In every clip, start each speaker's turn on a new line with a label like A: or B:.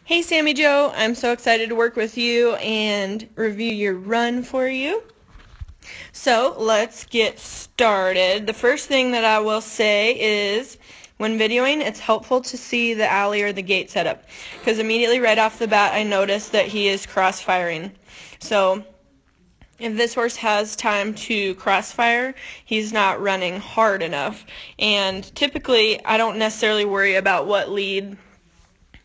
A: Hey Sammy Joe, I'm so excited to work with you and review your run for you. So let's get started. The first thing that I will say is when videoing, it's helpful to see the alley or the gate setup because immediately right off the bat I noticed that he is crossfiring. So if this horse has time to crossfire, he's not running hard enough. And typically I don't necessarily worry about what lead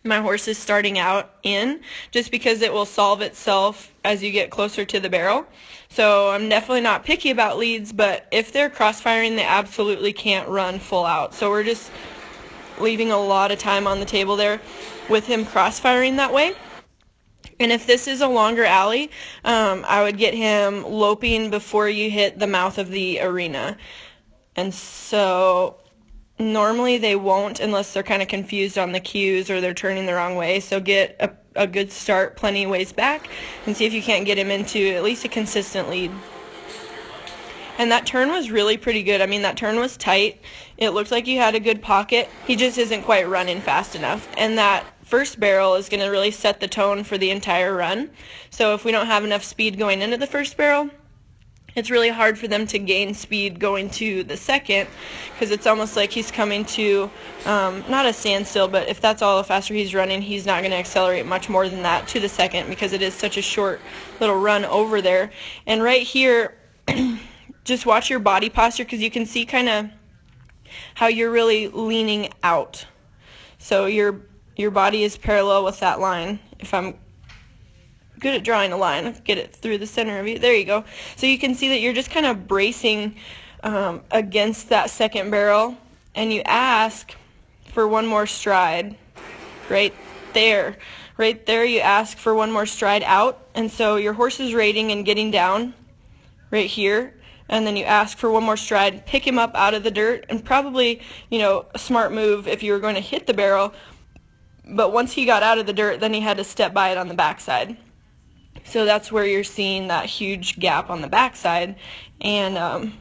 A: my horse is starting out in, just because it will solve itself as you get closer to the barrel. So I'm definitely not picky about leads, but if they're crossfiring, they absolutely can't run full out. So we're just leaving a lot of time on the table there with him crossfiring that way. And if this is a longer alley, I would get him loping before you hit the mouth of the arena. And so normally they won't unless they're kind of confused on the cues or they're turning the wrong way. So get a good start plenty ways back and see if you can't get him into at least a consistent lead. And that turn was really pretty good. I mean, that turn was tight. It looked like you had a good pocket. He just isn't quite running fast enough. And that first barrel is going to really set the tone for the entire run. So if we don't have enough speed going into the first barrel, it's really hard for them to gain speed going to the second, because it's almost like he's coming to not a standstill, but if that's all the faster he's running, he's not going to accelerate much more than that to the second because it is such a short little run over there. And right here, just watch your body posture because you can see kind of how you're really leaning out. So your body is parallel with that line. If I'm good at drawing a line, get it through the center of you. There you go. So you can see that you're just kind of bracing against that second barrel, and you ask for one more stride right there. Right there you ask for one more stride out, and so your horse is rating and getting down right here, and then you ask for one more stride, pick him up out of the dirt, and probably, a smart move if you were going to hit the barrel, but once he got out of the dirt, then he had to step by it on the backside. So that's where you're seeing that huge gap on the backside. And,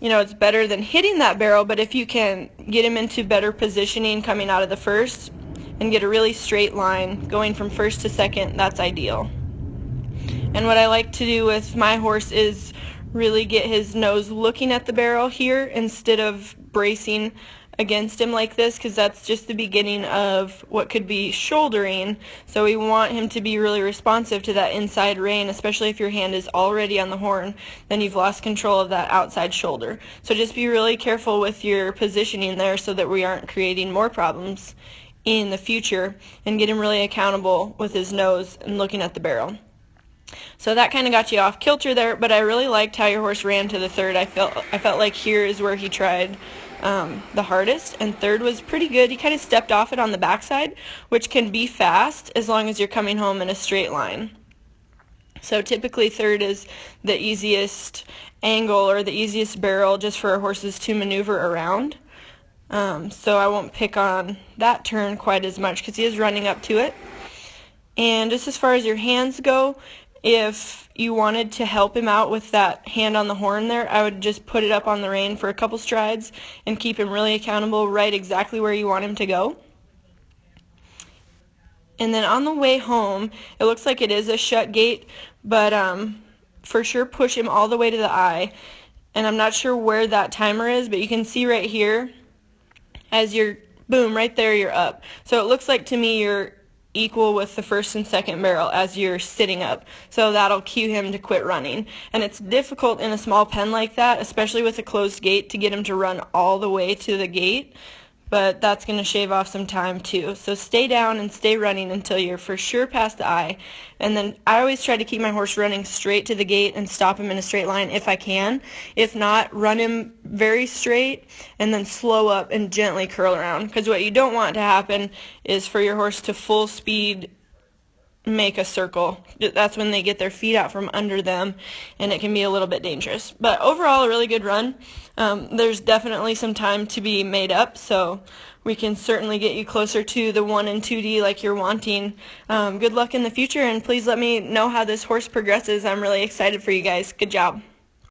A: it's better than hitting that barrel, but if you can get him into better positioning coming out of the first and get a really straight line going from first to second, that's ideal. And what I like to do with my horse is really get his nose looking at the barrel here instead of bracing against him like this, because that's just the beginning of what could be shouldering. So we want him to be really responsive to that inside rein, especially if your hand is already on the horn, then you've lost control of that outside shoulder. So just be really careful with your positioning there so that we aren't creating more problems in the future, and get him really accountable with his nose and looking at the barrel. So that kind of got you off kilter there, but I really liked how your horse ran to the third. I felt like here is where he tried the hardest, and third was pretty good. He kind of stepped off it on the backside, which can be fast as long as you're coming home in a straight line. So typically third is the easiest angle or the easiest barrel just for horses to maneuver around. So I won't pick on that turn quite as much because he is running up to it. And just as far as your hands go, if you wanted to help him out with that hand on the horn there, I would just put it up on the rein for a couple strides and keep him really accountable right exactly where you want him to go. And then on the way home, it looks like it is a shut gate, but for sure push him all the way to the eye. And I'm not sure where that timer is, but you can see right here as you're, boom, right there you're up. So it looks like to me you're equal with the first and second barrel as you're sitting up, so that'll cue him to quit running. And it's difficult in a small pen like that, especially with a closed gate, to get him to run all the way to the gate, but that's going to shave off some time too. So stay down and stay running until you're for sure past the eye. And then I always try to keep my horse running straight to the gate and stop him in a straight line if I can. If not, run him very straight and then slow up and gently curl around, because what you don't want to happen is for your horse to full speed make a circle. That's when they get their feet out from under them, and it can be a little bit dangerous. But overall, a really good run. There's definitely some time to be made up, so we can certainly get you closer to the 1 and 2D like you're wanting. Good luck in the future, and please let me know how this horse progresses. I'm really excited for you guys. Good job.